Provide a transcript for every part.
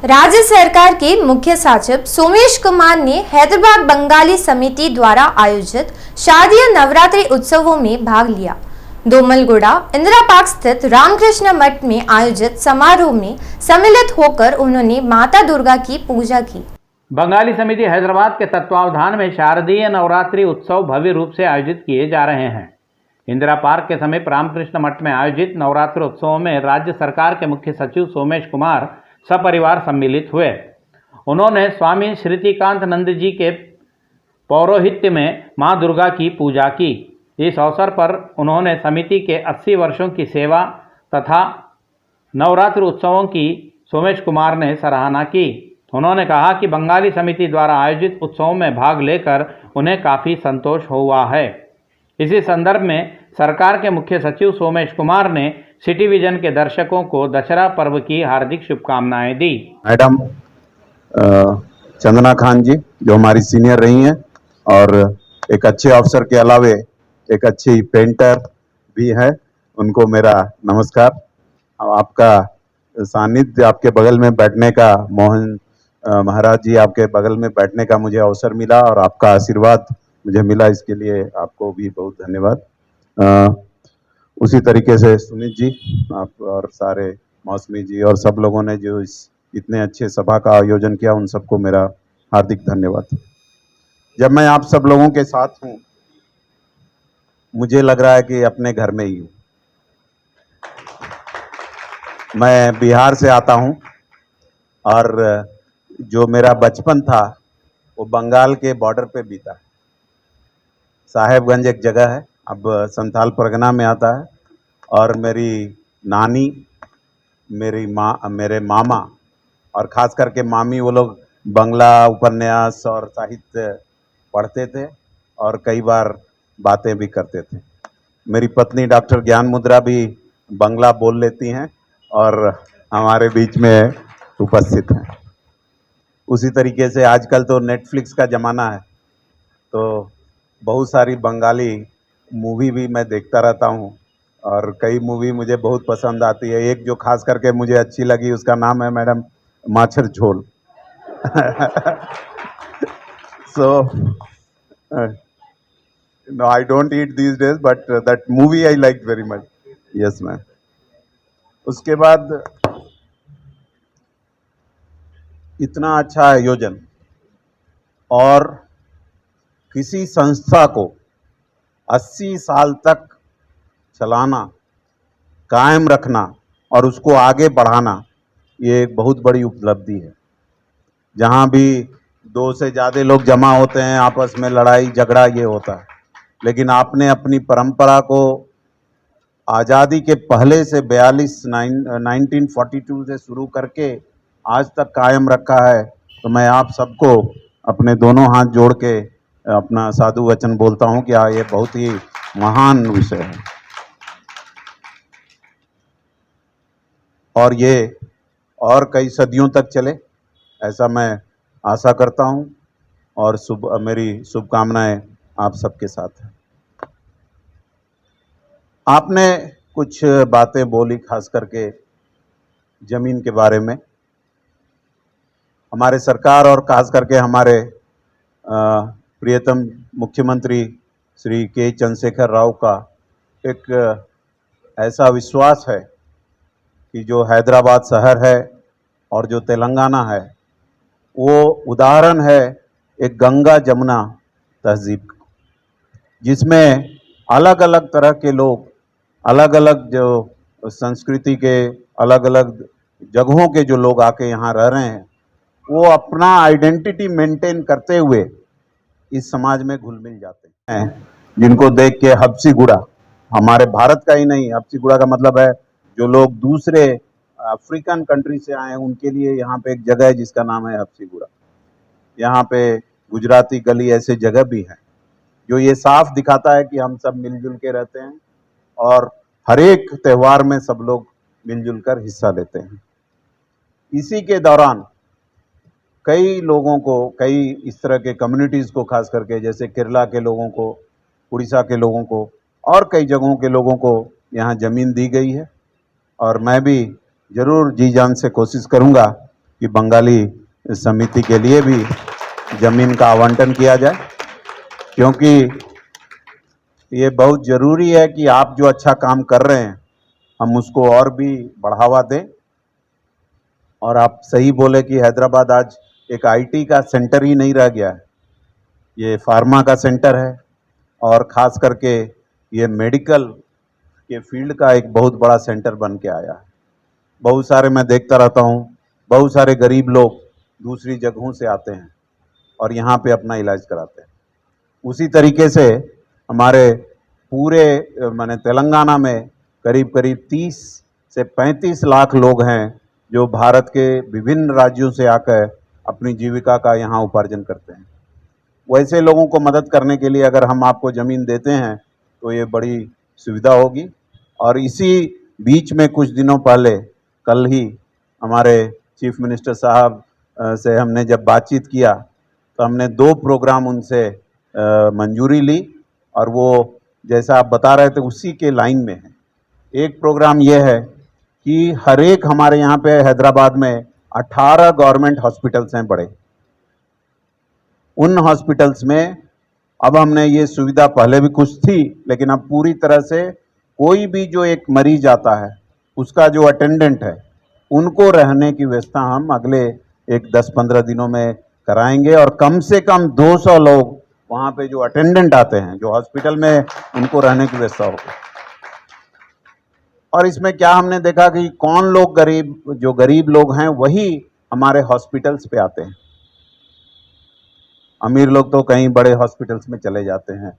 राज्य सरकार के मुख्य सचिव सोमेश कुमार ने हैदराबाद बंगाली समिति द्वारा आयोजित शारदीय नवरात्रि उत्सवों में भाग लिया। दोमलगुड़ा इंदिरा पार्क स्थित रामकृष्ण मठ में आयोजित समारोह में सम्मिलित होकर उन्होंने माता दुर्गा की पूजा की। बंगाली समिति हैदराबाद के तत्वावधान में शारदीय नवरात्रि उत्सव भव्य रूप से आयोजित किए जा रहे हैं। इंदिरा पार्क के समीप रामकृष्ण मठ में आयोजित नवरात्रि उत्सवों में राज्य सरकार के मुख्य सचिव सोमेश कुमार सपरिवार सम्मिलित हुए। उन्होंने स्वामी श्रीकांत नंद जी के पौरोहित्य में मां दुर्गा की पूजा की। इस अवसर पर उन्होंने समिति के 80 वर्षों की सेवा तथा नवरात्रि उत्सवों की सोमेश कुमार ने सराहना की। उन्होंने कहा कि बंगाली समिति द्वारा आयोजित उत्सवों में भाग लेकर उन्हें काफ़ी संतोष हुआ है। इसी संदर्भ में सरकार के मुख्य सचिव सोमेश कुमार ने सिटी विजन के दर्शकों को दशहरा पर्व की हार्दिक शुभकामनाएं दी। मैडम चंदना खान जी जो हमारी सीनियर रही हैं और एक अच्छे अफसर के अलावे एक अच्छी पेंटर भी है, उनको मेरा नमस्कार। आपका सानिध्य, आपके बगल में बैठने का, मोहन महाराज जी आपके बगल में बैठने का मुझे अवसर मिला और आपका आशीर्वाद मुझे मिला, इसके लिए आपको भी बहुत धन्यवाद। उसी तरीके से सुमित जी आप और सारे मौसमी जी और सब लोगों ने जो इस इतने अच्छे सभा का आयोजन किया, उन सबको मेरा हार्दिक धन्यवाद। जब मैं आप सब लोगों के साथ हूँ, मुझे लग रहा है कि अपने घर में ही हूँ। मैं बिहार से आता हूँ और जो मेरा बचपन था वो बंगाल के बॉर्डर पे बीता। साहेबगंज एक जगह है, अब संथाल परगना में आता है, और मेरी नानी, मेरे मामा और ख़ास करके मामी, वो लोग बंगला उपन्यास और साहित्य पढ़ते थे और कई बार बातें भी करते थे। मेरी पत्नी डॉक्टर ज्ञान मुद्रा भी बंगला बोल लेती हैं और हमारे बीच में उपस्थित हैं। उसी तरीके से आजकल तो नेटफ्लिक्स का ज़माना है, तो बहुत सारी बंगाली मूवी भी मैं देखता रहता हूँ और कई मूवी मुझे बहुत पसंद आती है। एक जो खास करके मुझे अच्छी लगी, उसका नाम है मैडम माछर झोल। So no, I don't eat these days, but that movie I liked very much. Yes, ma'am. उसके बाद इतना अच्छा आयोजन और किसी संस्था को 80 साल तक चलाना, कायम रखना और उसको आगे बढ़ाना, ये एक बहुत बड़ी उपलब्धि है। जहाँ भी 2 से ज़्यादा लोग जमा होते हैं, आपस में लड़ाई झगड़ा ये होता है, लेकिन आपने अपनी परंपरा को आज़ादी के पहले से 1942 से शुरू करके आज तक कायम रखा है। तो मैं आप सबको अपने दोनों हाथ जोड़ के अपना साधु वचन बोलता हूँ कि ये बहुत ही महान विषय है और ये और कई सदियों तक चले, ऐसा मैं आशा करता हूँ और मेरी शुभकामनाएं आप सबके साथ हैं। आपने कुछ बातें बोली, खास करके ज़मीन के बारे में। हमारे सरकार और खास करके हमारे प्रियतम मुख्यमंत्री श्री के चंद्रशेखर राव का एक ऐसा विश्वास है कि जो हैदराबाद शहर है और जो तेलंगाना है, वो उदाहरण है एक गंगा जमुना तहजीब का, जिसमें अलग अलग तरह के लोग, अलग अलग जो संस्कृति के, अलग अलग जगहों के जो लोग आके यहाँ रह रहे हैं, वो अपना आइडेंटिटी मेंटेन करते हुए इस समाज में घुल मिल जाते हैं। जिनको देख के हबसीगुड़ा, हमारे भारत का ही नहीं, हबसीगुड़ा का मतलब है जो लोग दूसरे अफ्रीकन कंट्री से आए हैं, उनके लिए यहाँ पे एक जगह है जिसका नाम है हबसीगुड़ा। यहाँ पे गुजराती गली ऐसे जगह भी हैं जो ये साफ दिखाता है कि हम सब मिलजुल के रहते हैं और हर एक त्यौहार में सब लोग मिलजुल कर हिस्सा लेते हैं। इसी के दौरान कई लोगों को, कई इस तरह के कम्युनिटीज़ को, खास करके जैसे केरला के लोगों को, उड़ीसा के लोगों को और कई जगहों के लोगों को यहाँ ज़मीन दी गई है और मैं भी ज़रूर जी जान से कोशिश करूँगा कि बंगाली समिति के लिए भी जमीन का आवंटन किया जाए, क्योंकि ये बहुत ज़रूरी है कि आप जो अच्छा काम कर रहे हैं हम उसको और भी बढ़ावा दें। और आप सही बोले कि हैदराबाद आज एक आईटी का सेंटर ही नहीं रह गया है, ये फार्मा का सेंटर है और ख़ास करके ये मेडिकल के फील्ड का एक बहुत बड़ा सेंटर बन के आया है। बहुत सारे मैं देखता रहता हूँ, बहुत सारे गरीब लोग दूसरी जगहों से आते हैं और यहाँ पे अपना इलाज कराते हैं। उसी तरीके से हमारे पूरे माने तेलंगाना में करीब करीब 30 से 35 लाख लोग हैं जो भारत के विभिन्न राज्यों से आकर अपनी जीविका का यहाँ उपार्जन करते हैं। वैसे लोगों को मदद करने के लिए अगर हम आपको ज़मीन देते हैं तो ये बड़ी सुविधा होगी। और इसी बीच में कुछ दिनों पहले कल ही हमारे चीफ मिनिस्टर साहब से हमने जब बातचीत किया तो हमने 2 प्रोग्राम उनसे मंजूरी ली और वो जैसा आप बता रहे थे उसी के लाइन में है। एक प्रोग्राम ये है कि हर एक हमारे यहाँ पे हैदराबाद में 18 गवर्नमेंट हॉस्पिटल्स हैं बड़े। उन हॉस्पिटल्स में अब हमने ये सुविधा, पहले भी कुछ थी लेकिन अब पूरी तरह से कोई भी जो एक मरीज आता है उसका जो अटेंडेंट है उनको रहने की व्यवस्था हम अगले एक 10-15 दिनों में कराएंगे और कम से कम 200 लोग वहाँ पे जो अटेंडेंट आते हैं जो हॉस्पिटल में उनको रहने की व्यवस्था होगी। और इसमें क्या हमने देखा कि कौन लोग गरीब लोग हैं वही हमारे हॉस्पिटल्स पे आते हैं। अमीर लोग तो कहीं बड़े हॉस्पिटल्स में चले जाते हैं,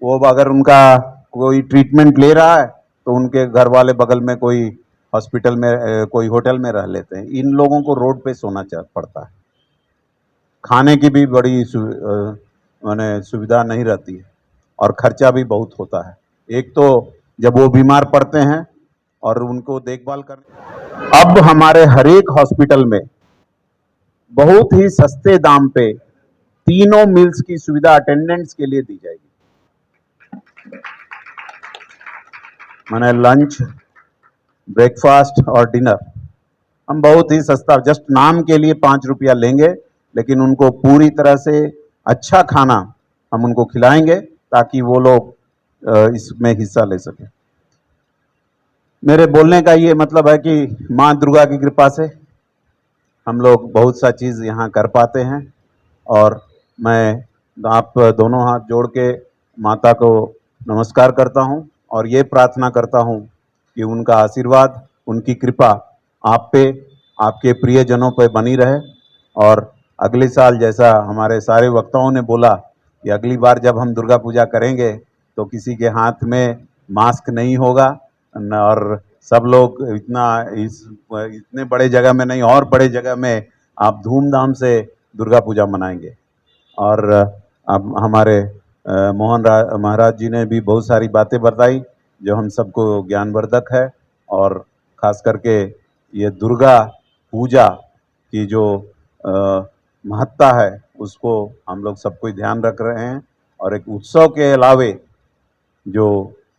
वो अगर उनका कोई ट्रीटमेंट ले रहा है तो उनके घर वाले बगल में कोई हॉस्पिटल में कोई होटल में रह लेते हैं। इन लोगों को रोड पे सोना पड़ता है, खाने की भी बड़ी सुविधा नहीं रहती है और खर्चा भी बहुत होता है। एक तो जब वो बीमार पड़ते हैं और उनको देखभाल करने, अब हमारे हर एक हॉस्पिटल में बहुत ही सस्ते दाम पे 3 मील्स की सुविधा अटेंडेंट्स के लिए दी जाएगी। माने लंच, ब्रेकफास्ट और डिनर हम बहुत ही सस्ता, जस्ट नाम के लिए 5 रुपया लेंगे, लेकिन उनको पूरी तरह से अच्छा खाना हम उनको खिलाएंगे ताकि वो लोग इसमें हिस्सा ले सकें। मेरे बोलने का ये मतलब है कि माँ दुर्गा की कृपा से हम लोग बहुत सा चीज़ यहाँ कर पाते हैं और मैं आप दोनों हाथ जोड़ के माता को नमस्कार करता हूँ और ये प्रार्थना करता हूँ कि उनका आशीर्वाद, उनकी कृपा आप पे, आपके प्रियजनों पे बनी रहे। और अगले साल जैसा हमारे सारे वक्ताओं ने बोला कि अगली बार जब हम दुर्गा पूजा करेंगे तो किसी के हाथ में मास्क नहीं होगा और सब लोग इतने बड़े जगह में नहीं और बड़े जगह में आप धूमधाम से दुर्गा पूजा मनाएंगे। और अब हमारे मोहन महाराज जी ने भी बहुत सारी बातें बताई जो हम सबको ज्ञानवर्धक है और ख़ास करके ये दुर्गा पूजा की जो महत्ता है उसको हम लोग सब कोई ध्यान रख रहे हैं और एक उत्सव के अलावे जो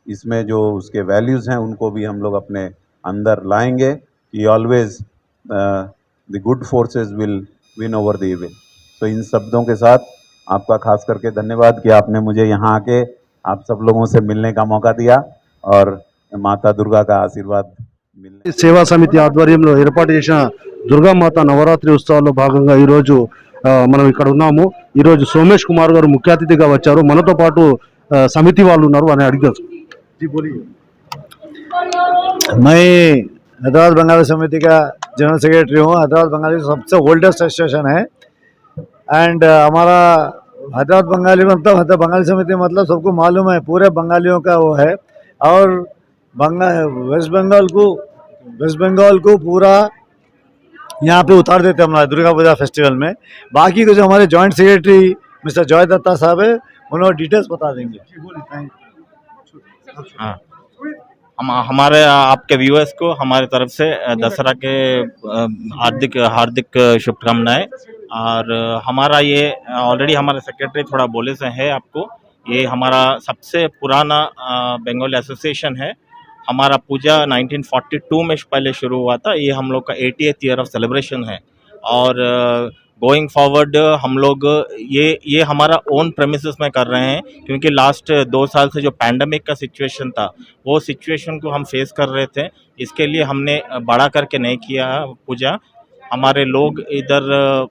इसमें जो उसके वैल्यूज़ हैं उनको भी हम लोग अपने अंदर लाएंगे कि always the good forces will win over the evil. तो इन शब्दों के साथ आपका खास करके धन्यवाद कि आपने मुझे यहाँ आके आप सब लोगों से मिलने का मौका दिया और माता दुर्गा का आशीर्वाद मिलने। సేవా సమితి ఆధ్వర్యంలో ఏర్పాటు చేసిన దుర్గామాత నవరాత్రి ఉత్సవాల్లో భాగంగా ఈరోజు మనం ఇక్కడ ఉన్నాము। ఈరోజు సోమేష్ కుమార్ గారు ముఖ్య అతిథిగా వచ్చారు। మనతో పాటు సమితి వాళ్ళు ఉన్నారు అని అడిగారు। मैं हैदराबाद बंगाली समिति का जनरल सेक्रेटरी हूँ। हैदराबाद बंगाली सबसे ओल्डेस्ट एसोसिएशन है एंड हमारा हैदराबाद बंगाली मतलब हैदराबाद बंगाली समिति मतलब सबको मालूम है पूरे बंगालियों का वो है। और वेस्ट बंगाल को पूरा यहाँ पे उतार देते हैं हमारे दुर्गा पूजा फेस्टिवल में। बाकी को जो हमारे joint secretary mister Joy Dutta साहब है उन्होंने डिटेल्स बता देंगे। हाँ, हमारे आपके व्यूअर्स को हमारे तरफ से दशहरा के हार्दिक शुभकामनाएं। और हमारा ये ऑलरेडी हमारे सेक्रेटरी थोड़ा बोले से है आपको, ये हमारा सबसे पुराना बंगाली एसोसिएशन है। हमारा पूजा 1942 में पहले शुरू हुआ था। ये हम लोग का 80th ईयर ऑफ सेलिब्रेशन है। और गोइंग फॉरवर्ड हम लोग ये हमारा ओन प्रेमिसेस में कर रहे हैं, क्योंकि लास्ट 2 साल से जो पैंडमिक का सिचुएशन था वो सिचुएशन को हम फेस कर रहे थे। इसके लिए हमने बड़ा करके नहीं किया पूजा। हमारे लोग इधर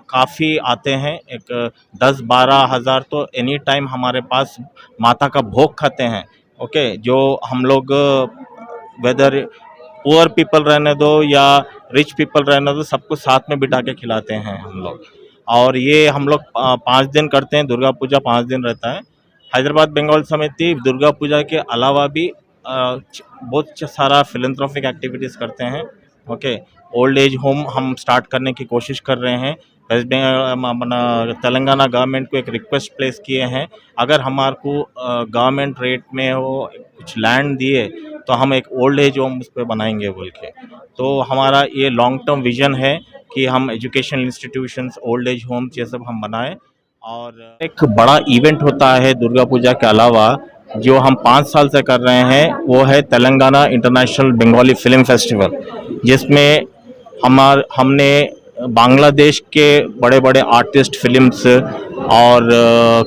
काफ़ी आते हैं, एक 10-12 हज़ार तो एनी टाइम हमारे पास माता का भोग खाते हैं। ओके, जो हम लोग वेदर पुअर पीपल रहने दो या रिच पीपल रहने दो, सबको साथ में बिठा के खिलाते हैं हम लोग। और ये हम लोग 5 दिन करते हैं, दुर्गा पूजा 5 दिन रहता है। हैदराबाद बंगाल समिति दुर्गा पूजा के अलावा भी बहुत सारा फिलैंथ्रोपिक एक्टिविटीज़ करते हैं। ओके, ओल्ड एज होम हम स्टार्ट करने की कोशिश कर रहे हैं। वेस्ट बंगाल अपना तेलंगाना गवर्नमेंट को एक रिक्वेस्ट प्लेस किए हैं, अगर हमारे को गवर्नमेंट रेट में वो कुछ लैंड दिए तो हम एक ओल्ड एज होम उस पर बनाएंगे बोल के। तो हमारा ये लॉन्ग टर्म विजन है कि हम educational institutions, old age homes ये सब हम बनाएं। और एक बड़ा इवेंट होता है दुर्गा पूजा के अलावा जो हम 5 साल से कर रहे हैं, वो है Telangana international Bengali film festival, जिसमें हमने बांग्लादेश के बड़े बड़े आर्टिस्ट फिल्म्स और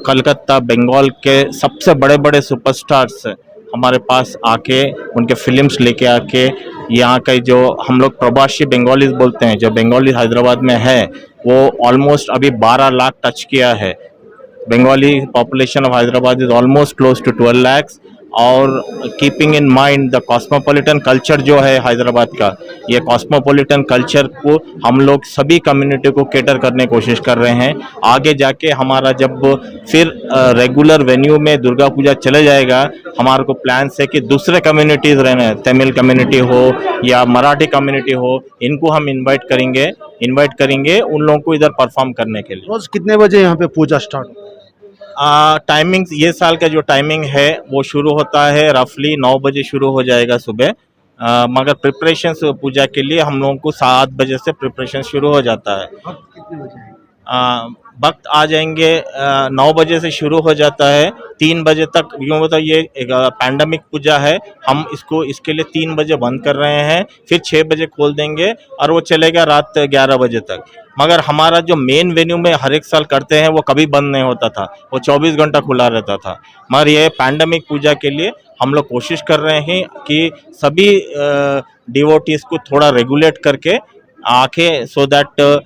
कलकत्ता बंगाल के सबसे बड़े बड़े सुपरस्टार्स हमारे पास आके उनके फिल्म्स लेके आके यहाँ के जो हम लोग प्रवासी बंगालीज बोलते हैं, जो बंगाली हैदराबाद में है, वो ऑलमोस्ट अभी 12 लाख टच किया है। Bengali population of Hyderabad is almost close to 12 lakhs। और keeping in mind the cosmopolitan culture जो है हैदराबाद का, ये कॉस्मोपॉलिटन कल्चर को हम लोग सभी कम्युनिटी को कैटर करने की कोशिश कर रहे हैं। आगे जाके हमारा जब फिर रेगुलर वेन्यू में दुर्गा पूजा चले जाएगा, हमारे को प्लान है कि दूसरे कम्युनिटीज़ रहने, तमिल कम्युनिटी हो या मराठी कम्युनिटी हो, इनको हम इन्वाइट करेंगे उन लोगों को इधर परफॉर्म करने के लिए। रोज कितने बजे यहाँ पे पूजा स्टार्ट? टाइमिंग ये साल का जो टाइमिंग है वो शुरू होता है रफली 9 बजे शुरू हो जाएगा सुबह। मगर प्रिपरेशंस पूजा के लिए हम लोगों को 7 बजे से प्रिपरेशन शुरू हो जाता है। वक्त आ जाएंगे 9 बजे से शुरू हो जाता है 3 बजे तक। यूँ मतलब ये एक पैंडमिक पूजा है, हम इसके लिए 3 बजे बंद कर रहे हैं, फिर 6 बजे खोल देंगे और वो चलेगा रात 11 बजे तक। मगर हमारा जो मेन वेन्यू में हर एक साल करते हैं वो कभी बंद नहीं होता था, वो 24 घंटा खुला रहता था। मगर ये पैंडमिक पूजा के लिए हम लोग कोशिश कर रहे हैं कि सभी डिवोटीज को थोड़ा रेगुलेट करके आके, so that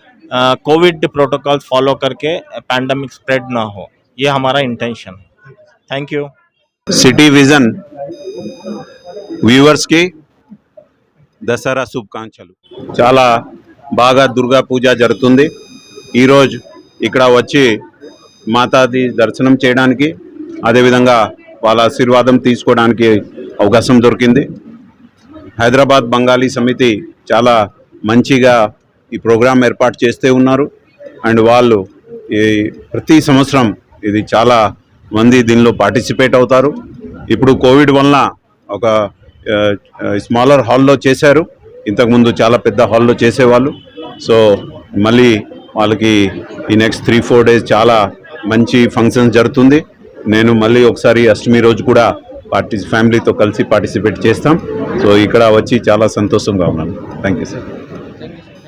Covid protocol follow करके पैंडमिक स्प्रेड ना हो, ये हमारा इंटेंशन है। Thank you. సిటీ విజన్ వ్యూవర్స్కి దసరా శుభాకాంక్షలు। చాలా బాగా దుర్గా పూజ జరుగుతుంది। ఈరోజు ఇక్కడ వచ్చి మాతాది దర్శనం చేయడానికి, అదేవిధంగా వాళ్ళ ఆశీర్వాదం తీసుకోవడానికి అవకాశం దొరికింది। హైదరాబాద్ బంగాళీ సమితి చాలా మంచిగా ఈ ప్రోగ్రాం ఏర్పాటు చేస్తూ ఉన్నారు। అండ్ వాళ్ళు ఈ ప్రతి సంవత్సరం ఇది చాలా మంది దీనిలో పార్టిసిపేట్ అవుతారు। ఇప్పుడు కోవిడ్ వలన ఒక స్మాలర్ హాల్లో చేశారు, ఇంతకుముందు చాలా పెద్ద హాల్లో చేసేవాళ్ళు। సో మళ్ళీ వాళ్ళకి ఈ నెక్స్ట్ 3-4 days చాలా మంచి ఫంక్షన్స్ జరుగుతుంది। నేను మళ్ళీ ఒకసారి అష్టమి రోజు కూడా ఫ్యామిలీతో కలిసి పార్టిసిపేట్ చేస్తాం। సో ఇక్కడ వచ్చి చాలా సంతోషంగా ఉన్నాను। Thank you sir.